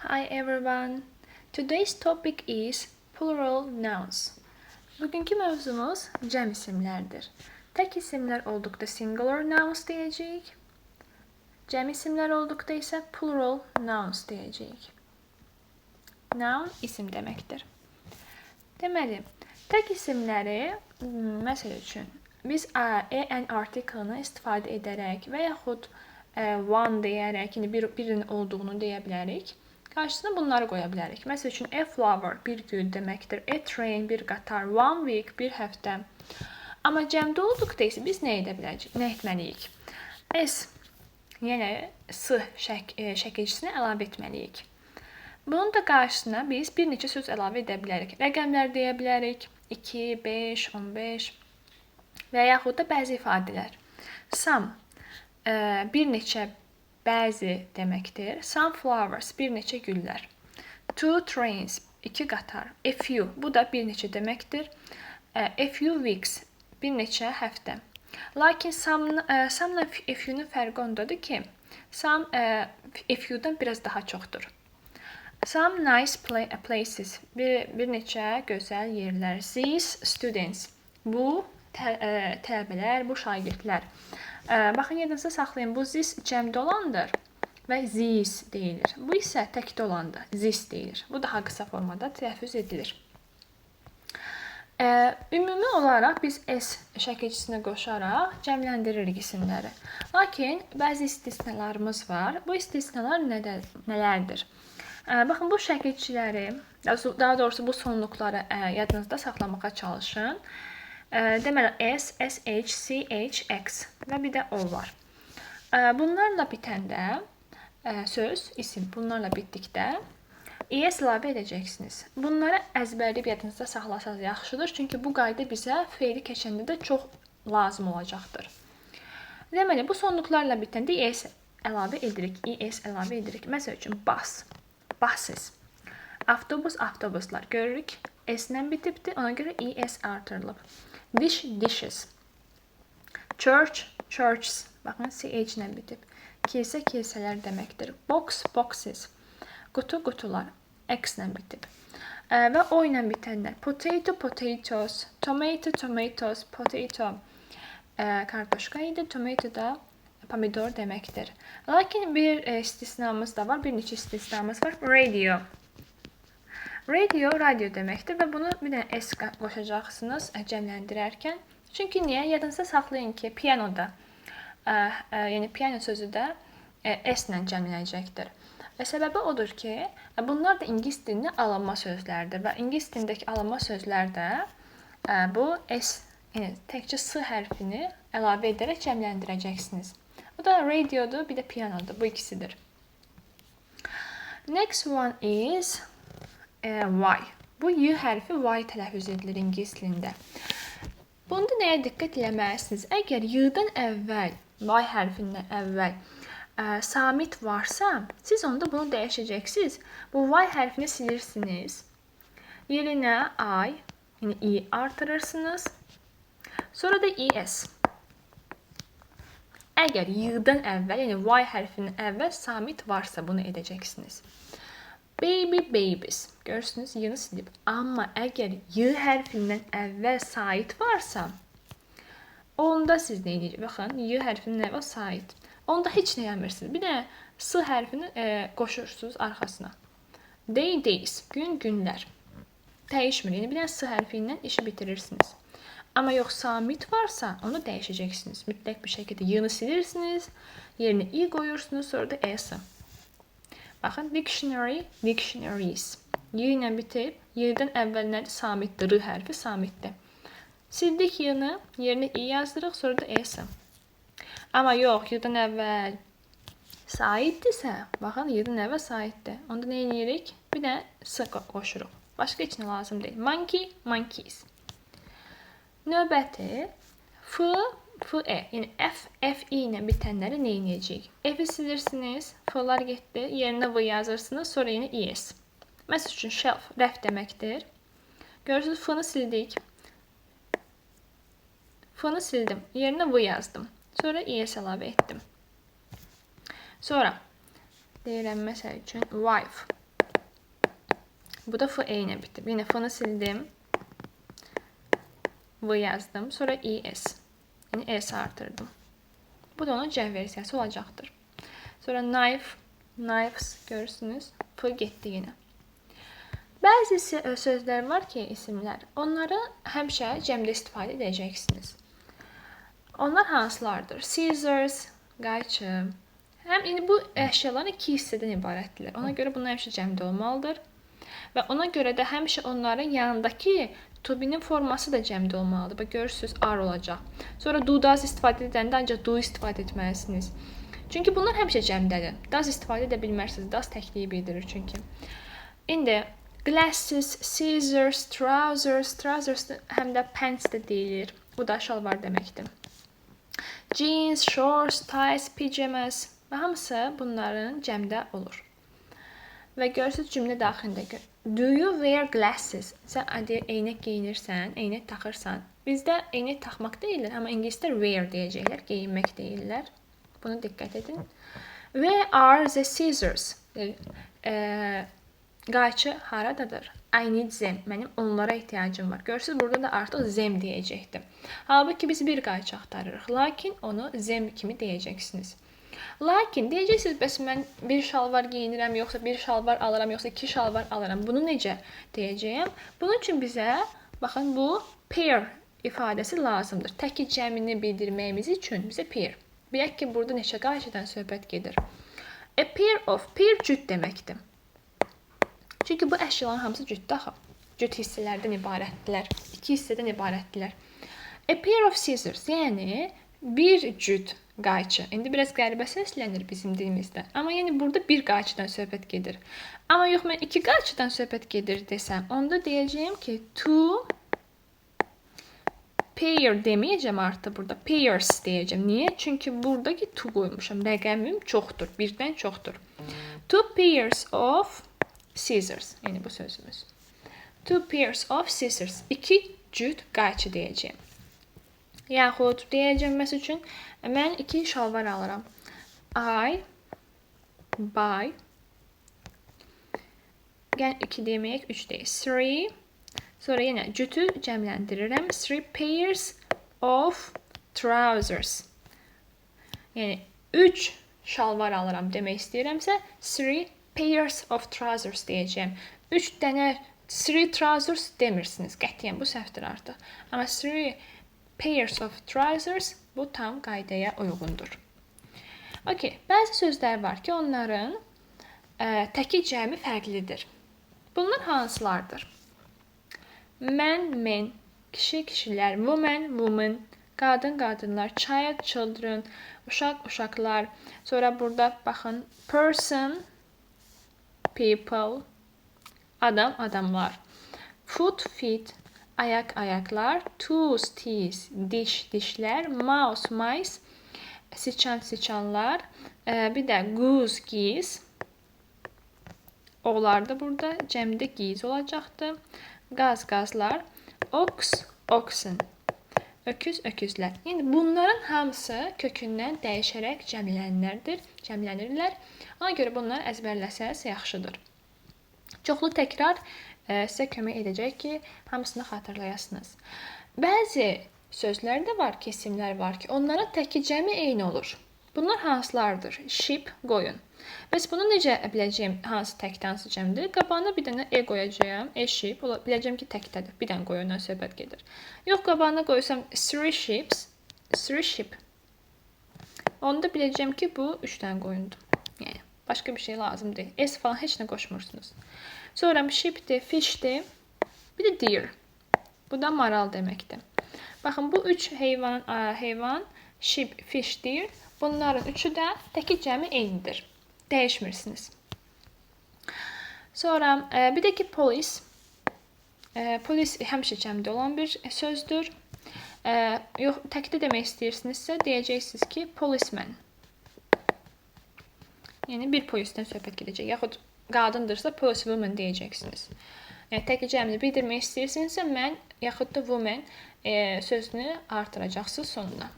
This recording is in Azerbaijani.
Hi everyone. Today's topic is plural nouns. Bugünkü mövzumuz cəm isimlərdir. Tək isimlər olduqda singular nouns deyəcəyik. Cəm isimlər olduqda isə plural nouns deyəcəyik. Noun isim deməkdir. Deməli, tək isimləri, məsəl üçün, biz en artiklını istifadə edərək və yaxud one deyərək, birinin olduğunu deyə bilərik. Qarşısına bunları qoya bilərik. Məsəl üçün, a flower bir gül deməkdir. A train bir qatar. One week bir həftə. Amma cəmdə olduqda isə biz nə etməliyik? S, yəni S şəkilçisini əlavə etməliyik. Bunun da qarşısına biz bir neçə söz əlavə edə bilərik. Rəqəmlər deyə bilərik. 2, 5, 15 və yaxud da bəzi ifadələr. Some, bir neçə, bəzi deməkdir. Some flowers, bir neçə güllər. Two trains, iki qatar. A few, bu da bir neçə deməkdir. A few weeks, bir neçə həftə. Lakin some-la a few-nun fərqi ondadır ki, some a few-dan biraz daha çoxdur. Some nice places, bir neçə gözəl yerlər. These students, bu tələbələr, bu şagirdlər. Baxın, yadınızda saxlayın, bu this cəmdə olandır və these deyilir. Bu isə təkdə olandır, this deyilir. Bu daha qısa formada tələffüz edilir. Ümumi olaraq biz S şəkilçisini qoşaraq cəmləndiririk isimləri. Lakin bəzi istisnalarımız var. Bu istisnalar nələrdir? Baxın, bu şəkilçiləri, daha doğrusu bu sonluqları yadınızda saxlamağa çalışın. Deməli, S, SH, CH, X və bir də O var. Bunlarla bitəndə söz, isim, bunlarla bitdikdə ES əlavə edəcəksiniz. Bunları əzbərləyib yadınızda saxlasanız yaxşıdır, çünki bu qayda bizə feili keçəndə də çox lazım olacaqdır. Deməli, bu sonluqlarla bitəndə ES əlavə edirik, ES əlavə edirik. Məsəl üçün, bus, buses, avtobus, avtobuslar. Görürük, S-lə bitibdir, ona görə ES artırılıb. Dish, dishes. Church, churches. Baxın, CH-lə bitib. Kilsə, kilsələr deməkdir. Box, boxes. Qutu, qutular. X-lə bitib. Və O ilə bitənlər. Potato, potatoes. Tomato, tomatoes. Potato kartoşka idi. Tomato da pomidor deməkdir. Lakin bir istisnamız da var. Bir neçə istisnamız var. Radio. Radio, radio deməkdir və bunu bir dənə S qoşacaqsınız cəmləndirərkən. Çünki niyə? Yadınızda saxlayın ki, pianoda, yəni piano sözü də S-lə cəmlənəcəkdir. Və səbəbi odur ki, bunlar da ingilis dilinin alınma sözlərdir və ingilis dilindəki alınma sözlərdə bu S, yəni təkcə S hərfini əlavə edərək cəmləndirəcəksiniz. Bu da radiodur, bir də pianodur. Bu ikisidir. Next one is Y. Bu Y hərfi Y tələffüz edilir ingilis dilində. Bunda nəyə diqqət eləməlisiniz? Əgər Y-dan əvvəl, Y hərfindən əvvəl samit varsa, siz onda bunu dəyişəcəksiniz. Bu Y hərfini silirsiniz. Yerinə I, yəni I artırırsınız. Sonra da ES. Əgər Y-dan əvvəl, yəni Y hərfindən əvvəl samit varsa, bunu edəcəksiniz. Baby, babies. Görürsünüz, Y-ni silib. Amma əgər Y hərfindən əvvəl sait varsa, onda siz nə edəcəksiniz? Baxın, Y hərfindən əvvəl sait. Onda heç nə eləmirsiniz. Bir də S hərfini qoşursunuz arxasına. Day, days. Gün, günlər. Dəyişmir. Yəni, bir də S hərfi ilə işi bitirirsiniz. Amma yox, samit varsa, onu dəyişəcəksiniz. Mütləq bir şəkildə Y-ni silirsiniz, yerinə I qoyursunuz, sonra da S. Baxın, dictionary, dictionaries. Y ilə bitib, Y-dən əvvəl nədir? Samitdir, R hərfi samitdir. Sildik Y-ni, yerinə I yazdırıq, sonra da S. Amma yox, Y-dən əvvəl saitdirsə, baxın, Y-dən əvvəl saitdir. Onda nə edirik? Bir də S qoşuruq. Başqa heç nə lazım deyil. Monkey, monkeys. Növbəti, F, F-E, yəni F-I ilə bitənləri nə edəcəyik? F-i silirsiniz, F-lar getdi, yerinə V yazırsınız, sonra yeni ES. Məsəl üçün, shelf, rəf deməkdir. Görürsünüz, F-ni sildik. F-ni sildim, yerinə V yazdım. Sonra ES əlavə etdim. Sonra, deyirəm, məsəl üçün, wife. Bu da f ilə bitib. Yine f-nı sildim. V yazdım. Sonra es. Yani s artırdım. Bu da onun cəm versiyası olacaqdır. Sonra knife, knives görürsünüz. F getdi yine. Bəzi sözlər var ki, isimlər. Onları həmişə cəmdə istifadə edəcəksiniz. Onlar hansılardır? Scissors, qayçı. Yəni bu əşyaların iki hissədən ibarətdirlər. Ona görə bunlar həmişə cəmdə olmalıdır. Və ona görə də həmişə onların yanındakı to be-nin forması da cəmdə olmalıdır. Bax görürsüz, are olacaq. Sonra do does istifadə edəndə ancaq do istifadə etməlisiniz. Çünki bunlar həmişə cəmdədir. Does istifadə edə bilmərsiniz. Does təkliyi bildirir çünki. İndi glasses, scissors, trousers, trousers həm də pants də deyilir. Bu da şalvar deməkdir. Jeans, shorts, ties, pyjamas və hamısı bunların cəmdə olur. Və görürsünüz cümlə daxilində. Do you wear glasses? Sən eynək geyinirsən, eynək taxırsan. Bizdə eynək taxmaq deyirlər, amma ingilisdə wear deyəcəklər, geyinmək deyirlər. Bunu diqqət edin. Where are the scissors? Qayçı haradadır? I need them. Mənim onlara ehtiyacım var. Görürsünüz, burada da artıq them deyəcəkdir. Halbuki biz bir qayçı axtarırıq. Lakin onu them kimi deyəcəksiniz. Lakin deyəcəksiniz, bəs mən bir şalvar geyinirəm, yoxsa bir şalvar alıram, yoxsa iki şalvar alıram. Bunu necə deyəcəyəm? Bunun üçün bizə, baxın, bu pair ifadəsi lazımdır. Təki cəmini bildirməyimiz üçün bizə pair. Bilək ki, burada neçə qayçıdan söhbət gedir. A pair of, pair cüt deməkdir. Çünki bu əşyaların hamısı cütdür axı. Cüt hissələrdən ibarətdirlər. İki hissədən ibarətdirlər. A pair of scissors, yəni bir cüt qayçı. İndi biraz qəribə səslənir bizim dilimizdə. Amma yəni burada bir qayçıdan söhbət gedir. Amma yox, mən iki qayçıdan söhbət gedir desəm, onda deyəcəyim ki, two pair deməyəcəm artıq burada. Pairs deyəcəm. Niyə? Çünki buradakı two qoymuşam. Rəqəmim çoxdur. Birdən çoxdur. Two pairs of scissors. Yəni bu sözümüz. Two pairs of scissors. İki cüt qayçı deyəcəm. Yaxud deyəcəm, məsəl üçün, mən iki şalvar alıram. I buy. Gəl iki deməyək, üç deyək. Three. Sonra yenə cütü cəmləndirirəm. Three pairs of trousers. Yəni, üç şalvar alıram demək istəyirəmsə, three pairs of trousers deyəcəm. Üç dənə three trousers demirsiniz. Qətiyyən bu səhvdir artıq. Amma three pairs of trousers bu tam qaydaya uyğundur. Okay, bəzi sözlər var ki, onların təki cəmi fərqlidir. Bunlar hansılardır? Mən, men, kişi, kişilər, woman, woman, qadın, qadınlar, child, children, uşaq, uşaqlar. Sonra burada baxın, person, people, adam, adamlar. Foot, feet, ayaq, ayaqlar. Tooth, teeth, diş, dişlər. Mouse, mice, siçan, siçanlar. Bir də goose, geese. Onlar da burada cəmdə geese olacaqdır. Qaz, qazlar. Ox, oxen. Öküz, öküzlər. Yəni bunların hamısı kökündən dəyişərək cəmlənirlər. Ona görə bunları əzbərləsəz yaxşıdır. Çoxlu təkrar sizə kömək edəcək ki, hamısını xatırlayasınız. Bəzi sözlər də var, kesimlər var ki, onların təki cəmi eyni olur. Bunlar hansılardır? Sheep, qoyun. Bəs bunu necə biləcəyim, hansı təkdə, hansı cəmdir? Qabağına bir dənə qoyacağım, sheep, biləcəm ki, təkdədir. Bir dənə qoyundan söhbət gedir. Yox, qabağına qoysam three sheep. Onda biləcəm ki, bu 3 dənə qoyundur. Yəni, başqa bir şey lazım deyil. S falan heç nə qoşmursunuz. Sonra sheepdir, fishdir, bir də deer. Bu da maral deməkdir. Baxın, bu 3 heyvan, sheep, fish, deer. Bunların üçü də təki cəmi eynidir. Dəyişmirsiniz. Sonra bir də ki, polis. Polis həmişə cəmdə olan bir sözdür. Yox, təkdə demək istəyirsinizsə, deyəcəksiniz ki, policeman. Yəni, bir polisdən söhbət gedəcək. Yaxud qadındırsa, policewoman deyəcəksiniz. Yəni, təki cəmini bildirmək istəyirsinizsə, mən, yaxud da woman sözünü artıracaqsınız sonuna.